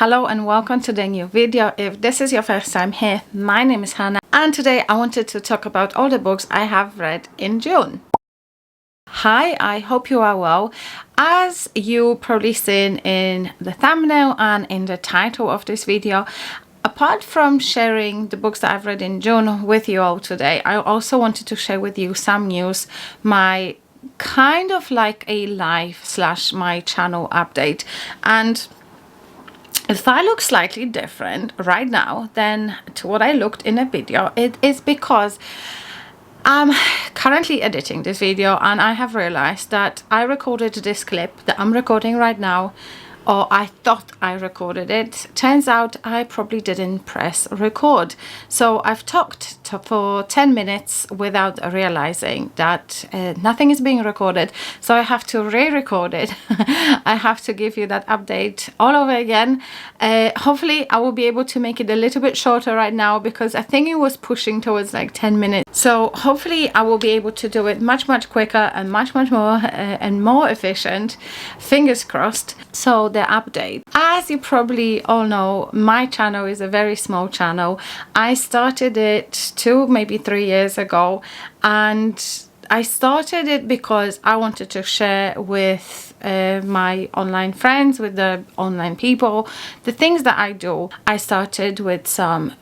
Hello and welcome to the new video. If this is your first time here, my name is Hannah and today I wanted to talk about all the books I have read in June. Hi, I hope you are well. As you probably seen in the thumbnail and in the title of this video, apart from sharing the books that I've read in June with you all today, I also wanted to share with you some news, my kind of like a live / my channel update. And if I look slightly different right now than to what I looked in a video, it is because I'm currently editing this video and I have realized that I recorded this clip that I'm recording right now, or I thought I recorded it. Turns out I probably didn't press record. So I've talked for 10 minutes without realizing that nothing is being recorded. So I have to re-record it. I have to give you that update all over again. Hopefully I will be able to make it a little bit shorter right now because I think it was pushing towards like 10 minutes. So hopefully I will be able to do it much quicker and much more and more efficient. Fingers crossed. So the update, as you probably all know, my channel is a very small channel. I started it 2 maybe 3 years ago, and I started it because I wanted to share with my online friends, with the online people, the things that I do. I started with some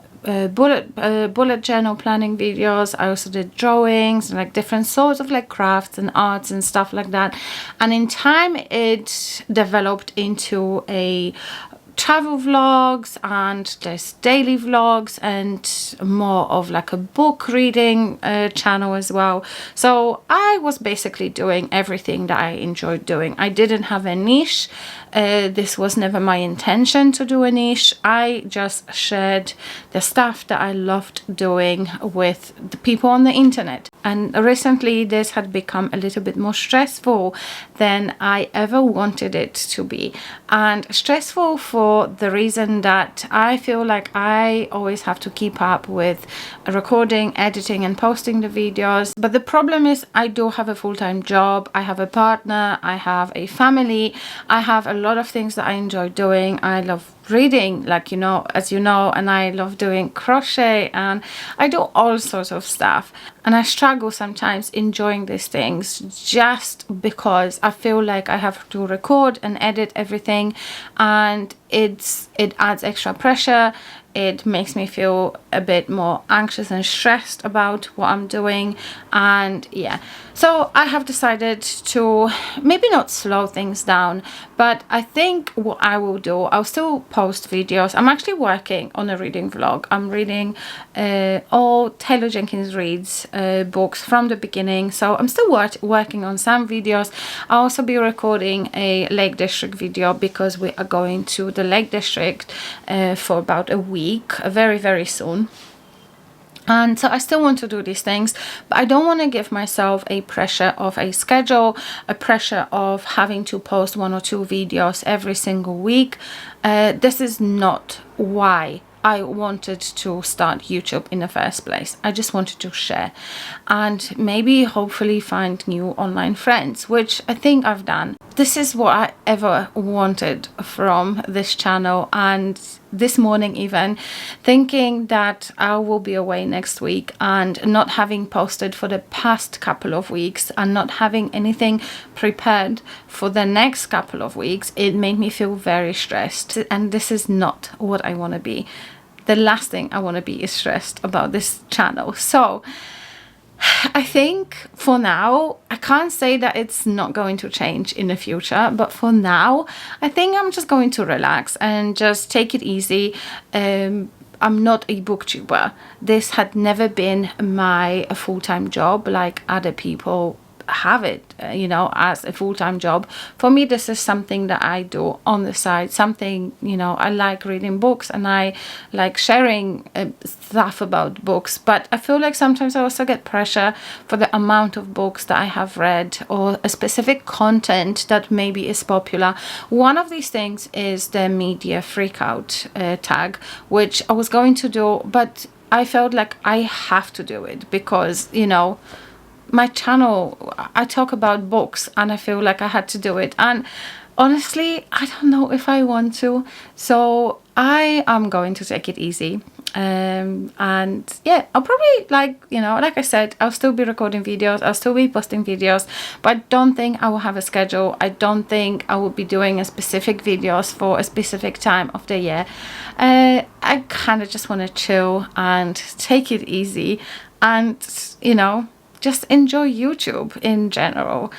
bullet journal planning videos. I also did drawings and like different sorts of like crafts and arts and stuff like that, and in time it developed into a travel vlogs, and there's daily vlogs and more of like a book reading channel as well. So I was basically doing everything that I enjoyed doing. I didn't have a niche. This was never my intention to do a niche. I just shared the stuff that I loved doing with the people on the internet. And recently this had become a little bit more stressful than I ever wanted it to be. And stressful for the reason that I feel like I always have to keep up with recording, editing and posting the videos. But the problem is I do have a full-time job. I have a partner. I have a family. I have a lot of things that I enjoy doing. I love reading, like, you know, as you know, and I love doing crochet, and I do all sorts of stuff, and I struggle sometimes enjoying these things just because I feel like I have to record and edit everything, and it adds extra pressure. It makes me feel a bit more anxious and stressed about what I'm doing. And yeah, so I have decided to maybe not slow things down, but I think what I will do, I'll still post videos. I'm actually working on a reading vlog. I'm reading all Taylor Jenkins Reid's books from the beginning, so I'm still working on some videos. I'll also be recording a Lake District video because we are going to the Lake District for about a week, very soon. And so I still want to do these things, but I don't want to give myself a pressure of a schedule, a pressure of having to post 1 or 2 videos every single week. This is not why I wanted to start YouTube in the first place. I just wanted to share and maybe hopefully find new online friends, which I think I've done. This is what I ever wanted from this channel. And this morning even thinking that I will be away next week and not having posted for the past couple of weeks and not having anything prepared for the next couple of weeks, it made me feel very stressed, and this is not what I want to be. The last thing I want to be is stressed about this channel. So I think for now, I can't say that it's not going to change in the future, but for now, I think I'm just going to relax and just take it easy. I'm not a booktuber. This had never been my full-time job like other people have it, you know, as a full-time job. For me, this is something that I do on the side, something, you know, I like reading books and I like sharing stuff about books, but I feel like sometimes I also get pressure for the amount of books that I have read or a specific content that maybe is popular. One of these things is the media freakout tag, which I was going to do, but I felt like I have to do it because, you know, my channel, I talk about books and I feel like I had to do it. And Honestly, I don't know if I want to, so I am going to take it easy. And yeah, I'll probably, like I said, I'll still be recording videos, I'll still be posting videos, but I don't think I will have a schedule. I don't think I will be doing a specific videos for a specific time of the year. I kind of just want to chill and take it easy and, just enjoy YouTube in general.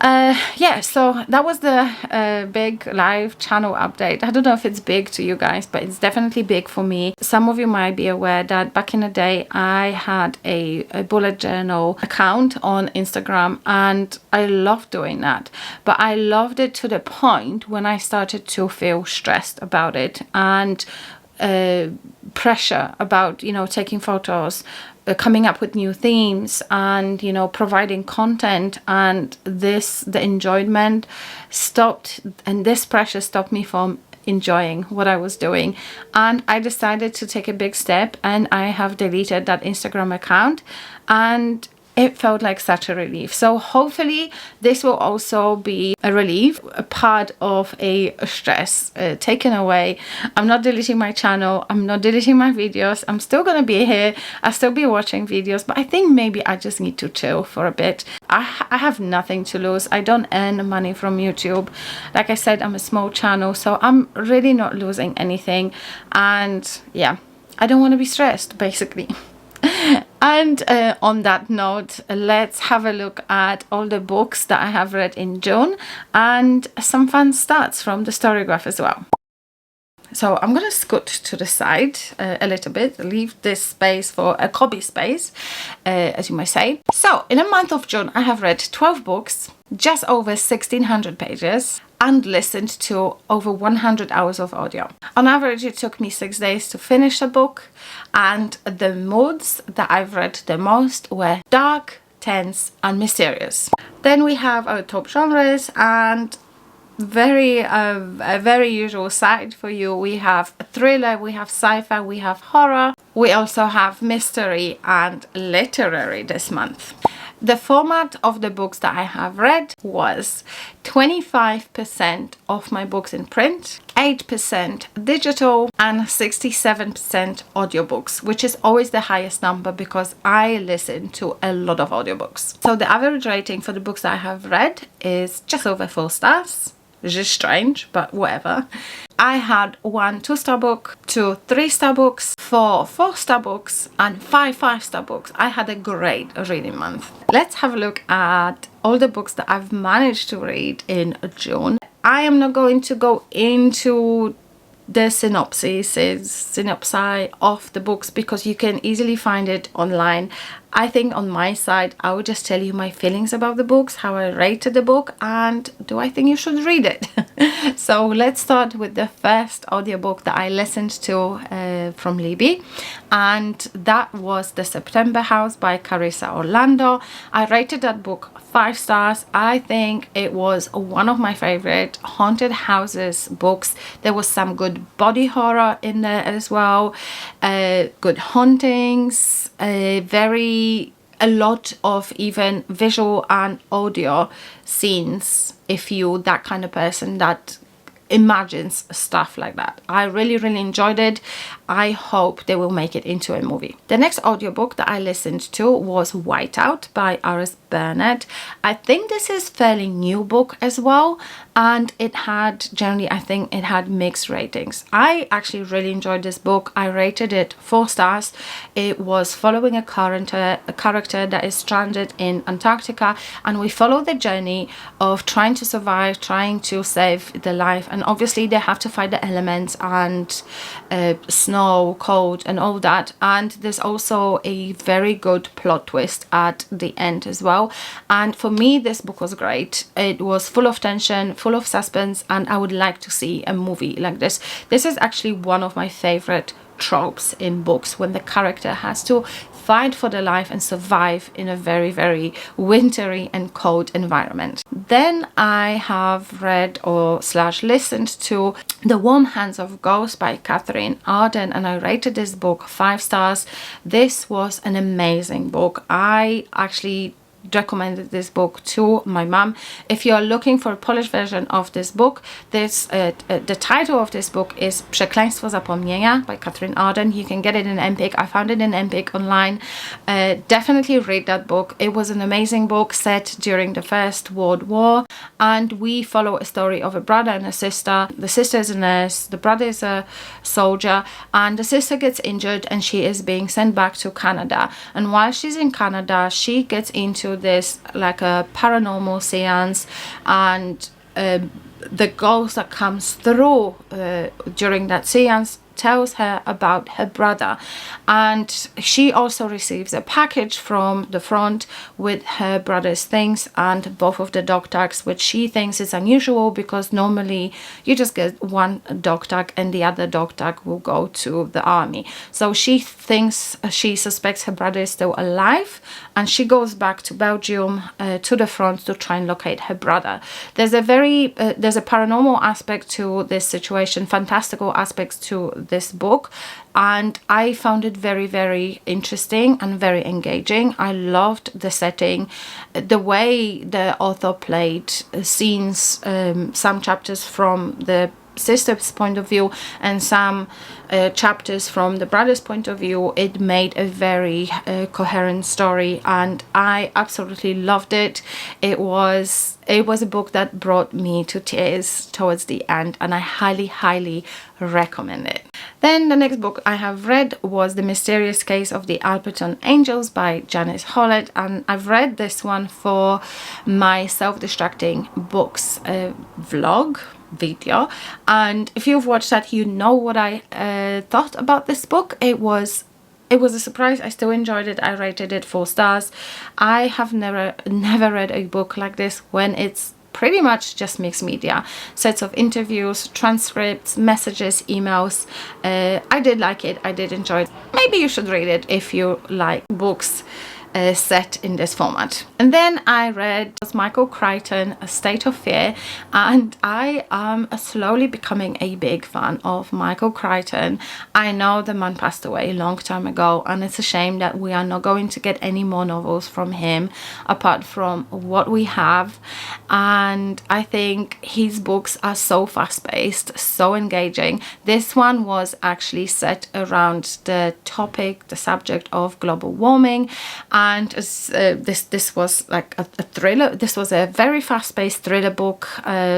Yeah, so that was the big live channel update. I don't know if it's big to you guys, but it's definitely big for me. Some of you might be aware that back in the day I had a bullet journal account on Instagram, and I loved doing that, but I loved it to the point when I started to feel stressed about it and pressure about taking photos, coming up with new themes, and providing content, and the enjoyment stopped, and this pressure stopped me from enjoying what I was doing. And I decided to take a big step, and I have deleted that Instagram account, and it felt like such a relief. So hopefully this will also be a relief, a part of a stress taken away. I'm not deleting my channel, I'm not deleting my videos, I'm still gonna be here, I'll still be watching videos, but I think maybe I just need to chill for a bit. I have nothing to lose. I don't earn money from YouTube. Like I said, I'm a small channel, so I'm really not losing anything. And yeah, I don't want to be stressed, basically. And on that note, let's have a look at all the books that I have read in June and some fun stats from the Storygraph as well. So I'm going to scoot to the side a little bit, leave this space for a copy space, as you might say. So in a month of June, I have read 12 books, just over 1,600 pages, and listened to over 100 hours of audio. On average, it took me 6 days to finish a book, and the moods that I've read the most were dark, tense, and mysterious. Then we have our top genres, and a very usual side for you. We have thriller, we have sci-fi, we have horror. We also have mystery and literary this month. The format of the books that I have read was 25% of my books in print, 8% digital, and 67% audiobooks, which is always the highest number because I listen to a lot of audiobooks. So the average rating for the books that I have read is just over 4 stars. Which is strange, but whatever. I had 1 2-star book, 2 3-star books, 4 4-star books, and 5 5-star books. I had a great reading month. Let's have a look at all the books that I've managed to read in June. I am not going to go into the synopsi of the books because you can easily find it online. I think on my side, I would just tell you my feelings about the books, how I rated the book, and do I think you should read it? So let's start with the first audiobook that I listened to from Libby, and that was The September House by Carissa Orlando. I rated that book 5 stars. I think it was one of my favorite haunted houses books. There was some good body horror in there as well, good hauntings, a lot of even visual and audio scenes if you that kind of person that imagines stuff like that. I really enjoyed it. I hope they will make it into a movie. The next audiobook that I listened to was Whiteout by Iris Burnett. I think this is fairly new book as well, and it had generally, I think it had mixed ratings. I actually really enjoyed this book. I rated it 4 stars. It was following a character that is stranded in Antarctica, and we follow the journey of trying to survive, trying to save the life, and obviously they have to fight the elements and snow, cold, and all that. And there's also a very good plot twist at the end as well. And for me, this book was great. It was full of tension, full of suspense, and I would like to see a movie like this. This is actually one of my favorite tropes in books, when the character has to fight for their life and survive in a very wintry and cold environment. Then I have read or listened to The Warm Hands of Ghosts by Catherine Arden, and I rated this book 5 stars. This was an amazing book. I actually recommended this book to my mom. If you're looking for a Polish version of this book, the title of this book is Przekleństwo Zapomnienia by Catherine Arden. You can get it in Empik. I found it in Empik online. Definitely read that book. It was an amazing book set during the First World War, and we follow a story of a brother and a sister. The sister is a nurse, the brother is a soldier, and the sister gets injured and she is being sent back to Canada. And while she's in Canada, she gets into this like a paranormal seance, and the ghost that comes through during that seance tells her about her brother, and she also receives a package from the front with her brother's things and both of the dog tags, which she thinks is unusual because normally you just get one dog tag and the other dog tag will go to the army. So she suspects her brother is still alive, and she goes back to Belgium to the front to try and locate her brother. There's a paranormal aspect to this situation, fantastical aspects to this book, and I found it very, very interesting and very engaging. I loved the setting, the way the author played scenes, some chapters from the sister's point of view and some chapters from the brother's point of view. It made a very coherent story, and I absolutely loved it. It was a book that brought me to tears towards the end, and I highly recommend it. Then the next book I have read was The Mysterious Case of the Alperton Angels by Janice Hallett, and I've read this one for my Self-Destructing Books vlog video, and if you've watched that, you know what I thought about this book. It was a surprise. I still enjoyed it. I rated it 4 stars. I have never read a book like this when it's pretty much just mixed media, sets of interviews, transcripts, messages, emails. I did like it. I did enjoy it. Maybe you should read it if you like books set in this format. And then I read Michael Crichton, A State of Fear, and I am slowly becoming a big fan of Michael Crichton. I know the man passed away a long time ago, and it's a shame that we are not going to get any more novels from him apart from what we have. And I think his books are so fast-paced, so engaging. This one was actually set around the subject of global warming, and this was like a thriller. This was a very fast-paced thriller book,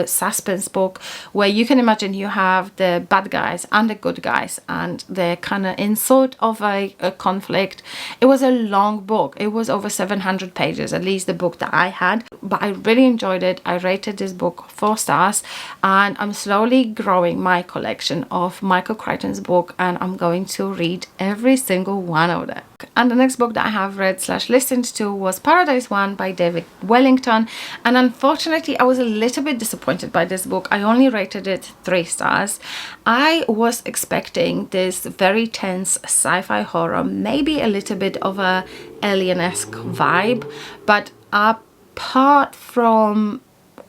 suspense book, where you can imagine you have the bad guys and the good guys, and they're kind of in sort of a conflict. It was a long book. It was over 700 pages, at least the book that I had, but I really enjoyed it. I rated this book 4 stars, and I'm slowly growing my collection of Michael Crichton's book, and I'm going to read every single one of them. And the next book that I have read/listened to was Paradise 1 by David Wellington, and unfortunately I was a little bit disappointed by this book. I only rated it 3 stars. I was expecting this very tense sci-fi horror, maybe a little bit of a alien-esque vibe, but apart from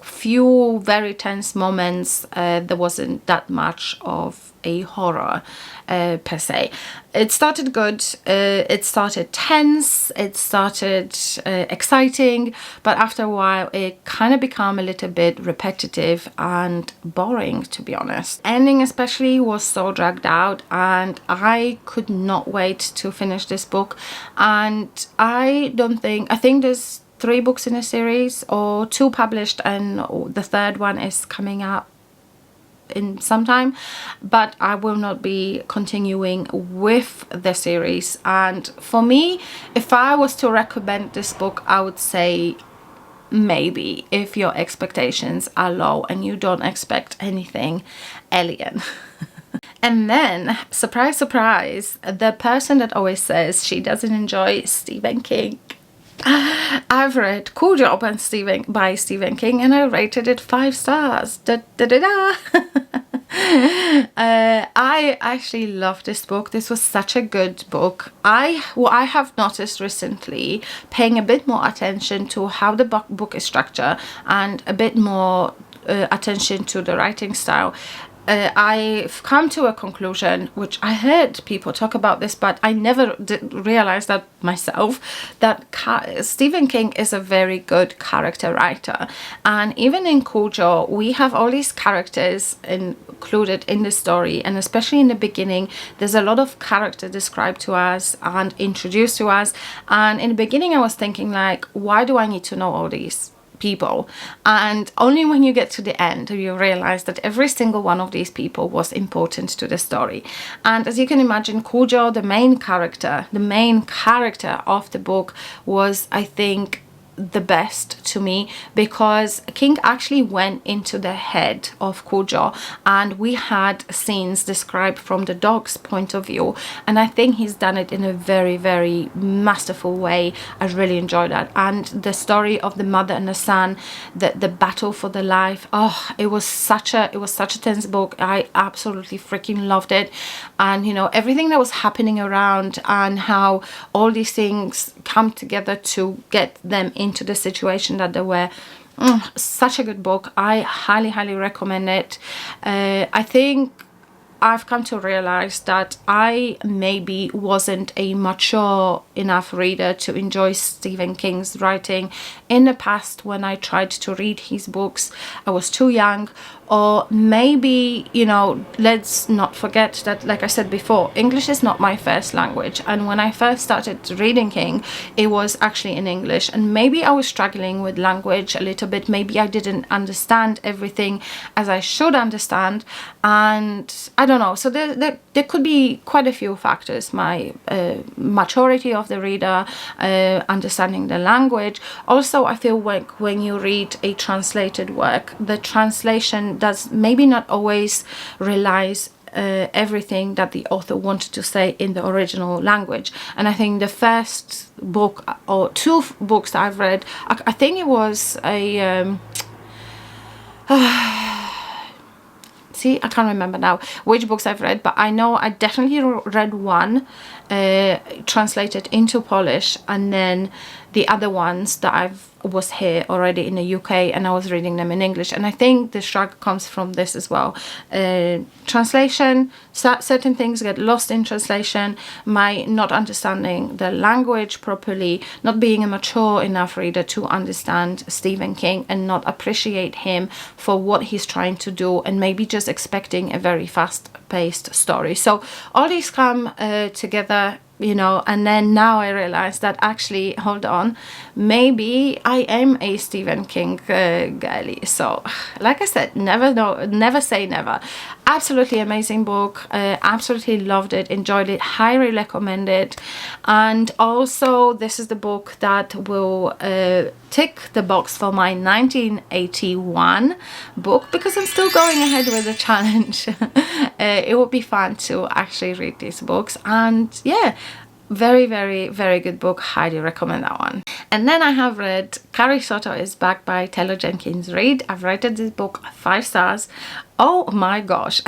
few very tense moments, there wasn't that much of a horror per se. It started good, it started tense, it started exciting, but after a while it kind of became a little bit repetitive and boring, to be honest. Ending especially was so dragged out, and I could not wait to finish this book. And I think there's 3 books in a series, or 2 published, and the 3rd one is coming out in some time, but I will not be continuing with the series. And for me, if I was to recommend this book, I would say maybe if your expectations are low and you don't expect anything alien. And then, surprise, surprise, the person that always says she doesn't enjoy Stephen King. I've read Cujo by Stephen King, and I rated it 5 stars. I actually love this book. This was such a good book. I have noticed recently, paying a bit more attention to how the book is structured and a bit more attention to the writing style. I've come to a conclusion, which I heard people talk about this, but I never did realize that myself, that Stephen King is a very good character writer. And even in Cujo, we have all these characters included in the story, and especially in the beginning, there's a lot of character described to us and introduced to us. And in the beginning, I was thinking like, why do I need to know all these people? And only when you get to the end do you realize that every single one of these people was important to the story. And as you can imagine, Cujo, the main character of the book, was, I think, the best to me, because King actually went into the head of Cujo, and we had scenes described from the dog's point of view, and I think he's done it in a very, very masterful way. I really enjoyed that. And the story of the mother and the son, the battle for the life, it was such a tense book. I absolutely freaking loved it. And you know, everything that was happening around and how all these things come together to get them into the situation that they were. Such a good book. I highly, highly recommend it. I think I've come to realize that I maybe wasn't a mature enough reader to enjoy Stephen King's writing in the past. When I tried to read his books, I was too young. Or maybe, you know, let's not forget that, like I said before, English is not my first language. And when I first started reading King, it was actually in English. And maybe I was struggling with language a little bit. Maybe I didn't understand everything as I should understand. And I don't know. So there could be quite a few factors. My maturity of the reader, understanding the language. Also, I feel like when you read a translated work, the translation does maybe not always realize everything that the author wanted to say in the original language. And I think the first book or two books that I've read, I think it was a see, I can't remember now which books I've read, but I know I definitely read one translated into Polish, and then the other ones that I was here already in the UK and I was reading them in English. And I think the struggle comes from this as well. Translation, certain things get lost in translation, my not understanding the language properly, not being a mature enough reader to understand Stephen King and not appreciate him for what he's trying to do, and maybe just expecting a very fast-paced story. So all these come together, you know, and then now I realize that actually, hold on, maybe I am a Stephen King girly. So like I said, never say never. Absolutely amazing book. Absolutely loved it, enjoyed it, highly recommend it. And also, this is the book that will tick the box for my 1981 book, because I'm still going ahead with the challenge. It would be fun to actually read these books, and yeah, very, very, very good book. Highly recommend that one. And then I have read Carrie Soto is Back by Taylor Jenkins Reid. I've rated this book 5 stars. Oh my gosh.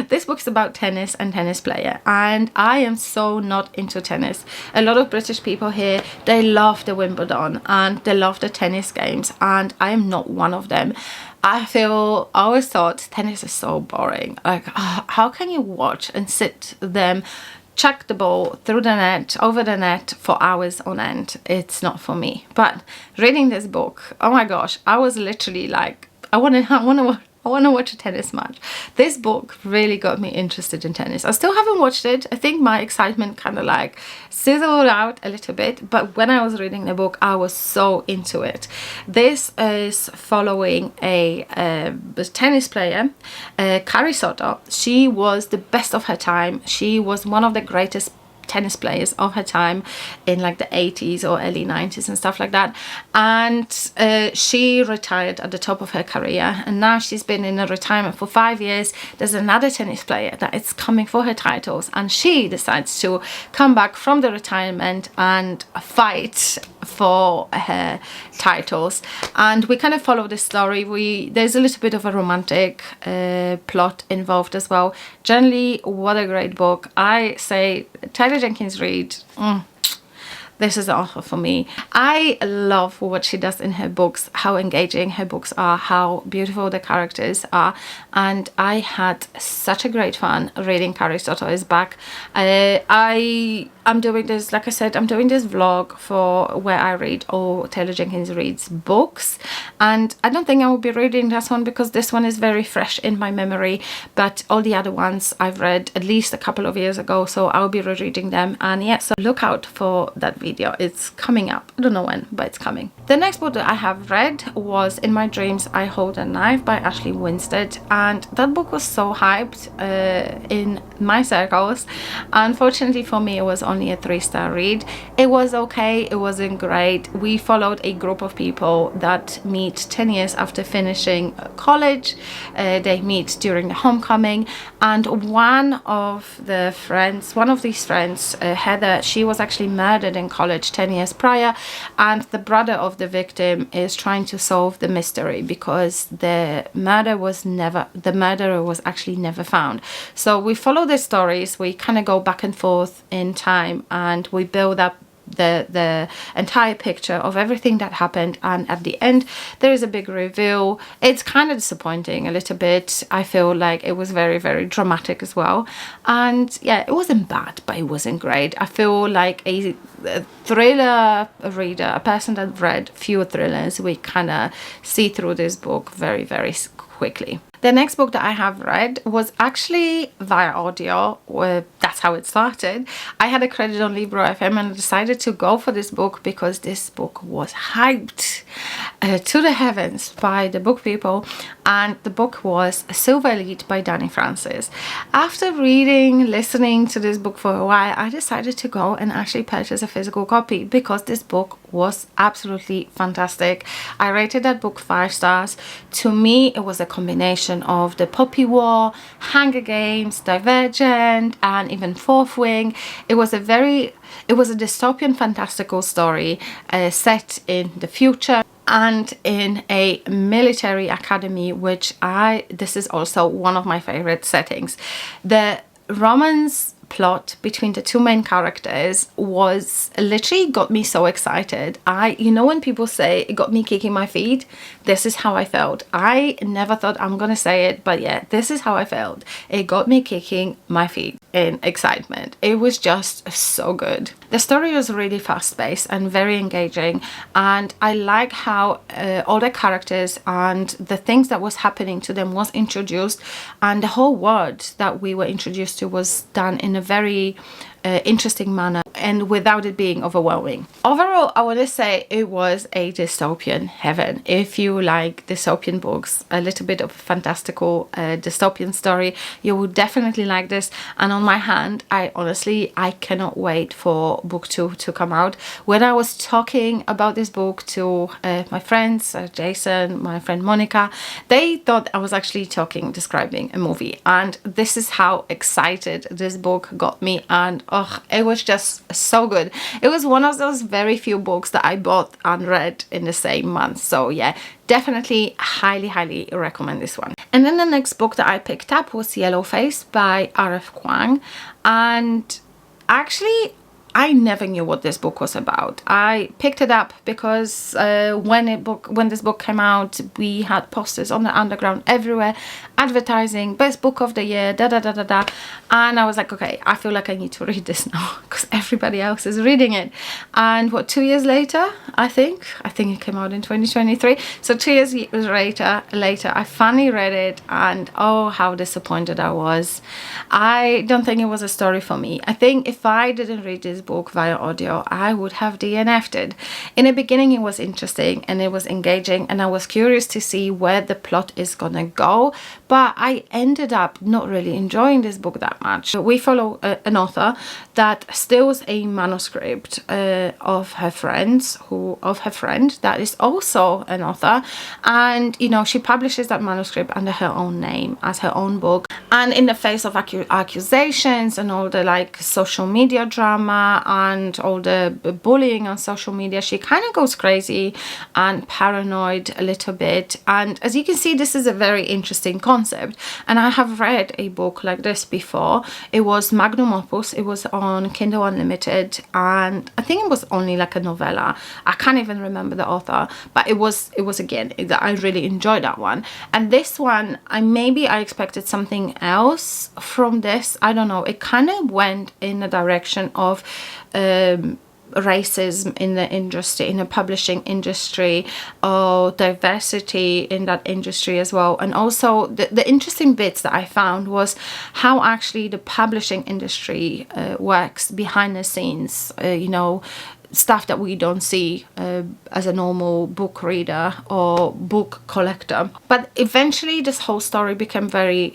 This book's about tennis and tennis player, and I am so not into tennis. A lot of British people here, they love the Wimbledon and they love the tennis games, and I am not one of them. I always thought tennis is so boring. Like, how can you watch and sit them chuck the ball through the net, over the net for hours on end? It's not for me. But reading this book, oh my gosh, I was literally like, I want to watch a tennis match. This book really got me interested in tennis. I still haven't watched it. I think my excitement kind of like sizzled out a little bit, but when I was reading the book, I was so into it. This is following a tennis player, Carrie Soto. She was the best of her time. She was one of the greatest tennis players of her time in like the 80s or early 90s and stuff like that, and she retired at the top of her career, and now she's been in a retirement for 5 years. There's another tennis player that is coming for her titles, and she decides to come back from the retirement and fight for her titles. And we kind of follow this story. There's a little bit of a romantic plot involved as well. Generally, what a great book. I say Taylor Jenkins Reid, this is the author for me. I love what she does in her books, how engaging her books are, how beautiful the characters are, and I had such a great fun reading Courage Toto is Back. I'm doing this, like I said, I'm doing this vlog for where I read all Taylor Jenkins Reid's books, and I don't think I will be reading this one because this one is very fresh in my memory, but all the other ones I've read at least a couple of years ago, so I'll be rereading them. And yeah, so look out for that video. It's coming up. I don't know when, but it's coming. The next book that I have read was In My Dreams I Hold a Knife by Ashley Winstead, and that book was so hyped in my circles. Unfortunately for me, it was only a 3-star read. It was okay, it wasn't great. We followed a group of people that meet 10 years after finishing college. They meet during the homecoming, and one of these friends, Heather, she was actually murdered in college 10 years prior, and the brother of the victim is trying to solve the mystery because the murderer was actually never found. So we follow the stories, we kind of go back and forth in time, and we build up the entire picture of everything that happened, and at the end there is a big reveal. It's kind of disappointing a little bit. I feel like it was very, very dramatic as well, and yeah, it wasn't bad, but it wasn't great. I feel like a thriller reader, a person that read fewer thrillers, we kind of see through this book very, very quickly. The next book that I have read was actually via audio. That's how it started. I had a credit on Libro FM and I decided to go for this book because this book was hyped to the heavens by the book people, and the book was Silver Elite by Danny Francis. After listening to this book for a while, I decided to go and actually purchase a physical copy because this book was absolutely fantastic. I rated that book 5 stars. To me, it was a combination of the Poppy War, Hunger Games, Divergent, and even Fourth Wing. It was a dystopian fantastical story set in the future and in a military academy, this is also one of my favorite settings. The romance plot between the two main characters was literally got me so excited. When people say it got me kicking my feet, this is how I felt. I never thought I'm gonna say it, but yeah, this is how I felt. It got me kicking my feet in excitement. It was just so good. The story was really fast-paced and very engaging, and I like how all the characters and the things that was happening to them was introduced, and the whole world that we were introduced to was done in a very interesting manner and without it being overwhelming. Overall, I want to say it was a dystopian heaven. If you like dystopian books, a little bit of fantastical dystopian story, you will definitely like this. And on my hand, I cannot wait for book 2 to come out. When I was talking about this book to my friends, Jason, my friend Monica, they thought I was actually describing a movie, and this is how excited this book got me. And it was just so good. It was one of those very few books that I bought and read in the same month. So yeah, definitely highly recommend this one. And then the next book that I picked up was Yellowface by R.F. Kuang, and actually I never knew what this book was about. I picked it up because when this book came out, we had posters on the underground everywhere advertising best book of the year, and I was like, okay, I feel like I need to read this now because everybody else is reading it. And 2 years later, I think it came out in 2023, so 2 years later I finally read it, and oh, how disappointed I was. I don't think it was a story for me. I think if I didn't read this book via audio, I would have DNF'd it. In the beginning, it was interesting and it was engaging, and I was curious to see where the plot is gonna go, but I ended up not really enjoying this book that much. We follow an author that steals a manuscript of her friend that is also an author, and she publishes that manuscript under her own name as her own book. And in the face of accusations and all the social media drama media and all the bullying on social media, she kind of goes crazy and paranoid a little bit. And as you can see, this is a very interesting concept, and I have read a book like this before. It was magnum opus. It was on Kindle Unlimited, and I think it was only like a novella. I can't even remember the author, but it was again, I really enjoyed that one. And this one, I expected something else from this. I don't know, it kind of went in the direction of racism in the industry, in the publishing industry, or diversity in that industry as well. And also the interesting bits that I found was how actually the publishing industry works behind the scenes, you know, stuff that we don't see as a normal book reader or book collector. But eventually this whole story became very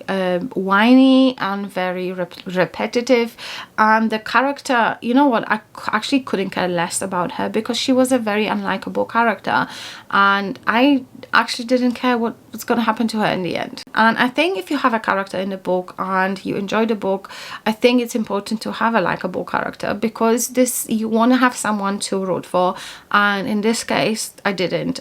whiny and very repetitive, and the character, you know what, I actually couldn't care less about her because she was a very unlikable character, and I actually didn't care what was going to happen to her in the end. And I think if you have a character in the book and you enjoy the book, I think it's important to have a likable character, because this, you want to have someone to root for, and in this case I didn't.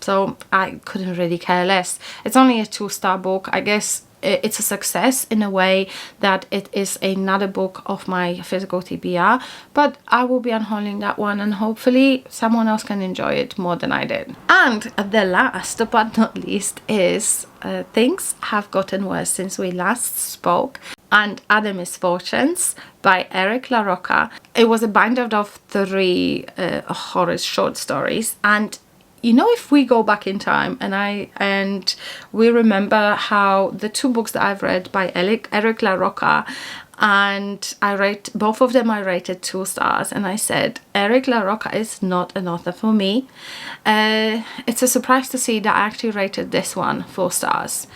So I couldn't really care less. It's only a 2-star book. I guess it's a success in a way that it is another book of my physical TBR, but I will be unholding that one, and hopefully someone else can enjoy it more than I did. And the last but not least is Things Have Gotten Worse Since We Last Spoke and Other Misfortunes by Eric LaRocca. It was a binder of 3 horror short stories, and you know, if we go back in time and we remember how the 2 books that I've read by Eric LaRocca, and I rate both of them, I rated 2 stars, and I said Eric LaRocca is not an author for me. It's a surprise to see that I actually rated this one 4 stars.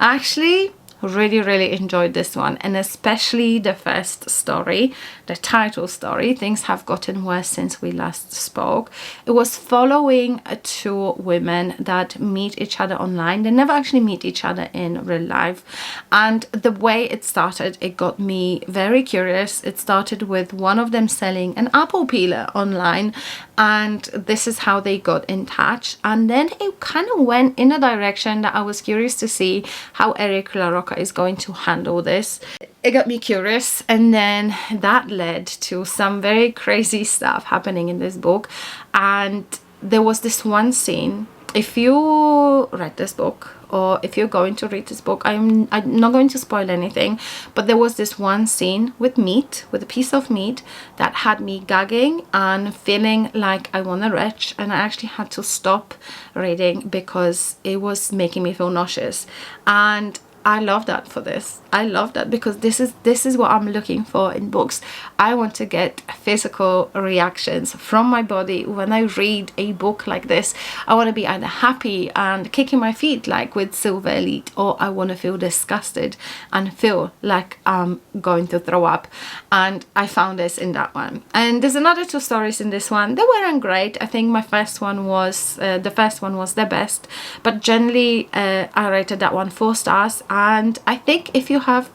I actually really enjoyed this one, and especially the first story, the title story, Things Have Gotten Worse Since We Last Spoke. It was following 2 women that meet each other online. They never actually meet each other in real life, and the way it started, it got me very curious. It started with one of them selling an apple peeler online, and this is how they got in touch, and then it kind of went in a direction that I was curious to see how Eric LaRocca is going to handle this. It got me curious, and then that led to some very crazy stuff happening in this book. And there was this one scene, if you read this book, or if you're going to read this book, I'm not going to spoil anything, but there was this one scene with meat, with a piece of meat, that had me gagging and feeling like I want to retch, and I actually had to stop reading because it was making me feel nauseous. And I love that for this. I love that because this is what I'm looking for in books. I want to get physical reactions from my body when I read a book like this. I want to be either happy and kicking my feet like with Silver Elite, or I want to feel disgusted and feel like I'm going to throw up. And I found this in that one. And there's another 2 stories in this one. They weren't great. I think my first one was the first one was the best, but generally I rated that one 4 stars. And I think if you have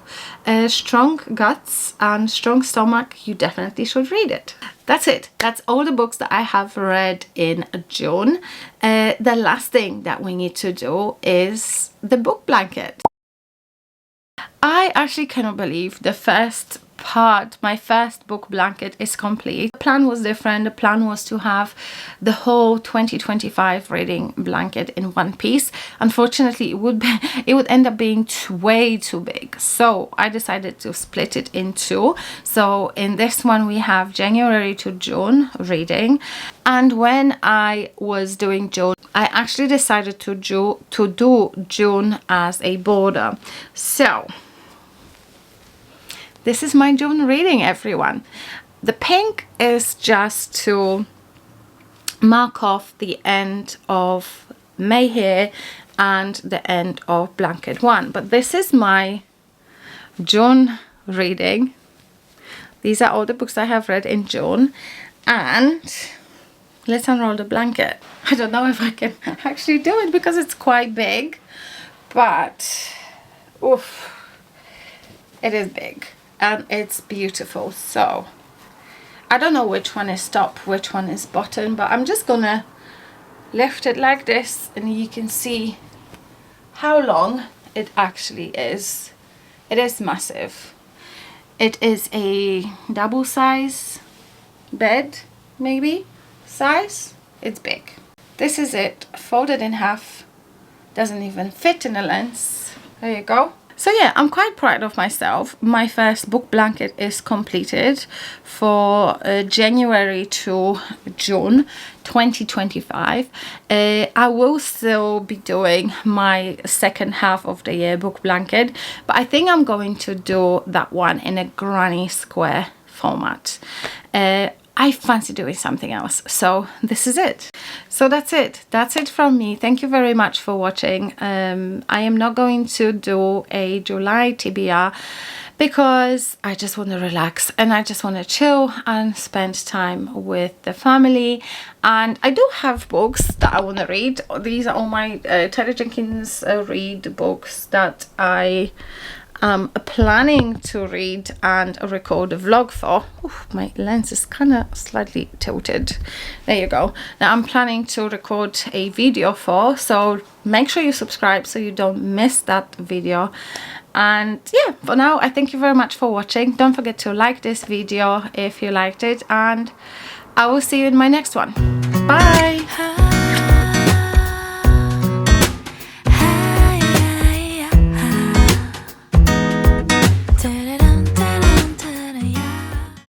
strong guts and strong stomach, you definitely should read it. That's it. That's all the books that I have read in June. The last thing that we need to do is the book blanket. I actually cannot believe the first part, my first book blanket, is complete. The plan was different. The plan was to have the whole 2025 reading blanket in one piece. Unfortunately, it would end up being way too big, so I decided to split it in 2. So in this one we have January to June reading, and when I was doing June, I actually decided to do June as a border. So this is my June reading, everyone. The pink is just to mark off the end of May here and the end of blanket 1. But this is my June reading. These are all the books I have read in June. And let's unroll the blanket. I don't know if I can actually do it because it's quite big, but oof, it is big. And it's beautiful. So I don't know which one is top, which one is bottom, but I'm just gonna lift it like this and you can see how long it actually is. It is massive. It is a double size bed, maybe size. It's big. This is it, folded in half. Doesn't even fit in the lens. There you go. So yeah, I'm quite proud of myself. My first book blanket is completed for January to June 2025. I will still be doing my second half of the year book blanket, but I think I'm going to do that one in a granny square format. I fancy doing something else, so this is it. So that's it from me. Thank you very much for watching. I am not going to do a July TBR because I just want to relax and I just want to chill and spend time with the family. And I do have books that I want to read. These are all my Terry Jenkins read books that I planning to read and record a vlog for. Oof, my lens is kind of slightly tilted. There you go. Now I'm planning to record a video for, so make sure you subscribe so you don't miss that video. And yeah, for now I thank you very much for watching. Don't forget to like this video if you liked it, and I will see you in my next one. Bye.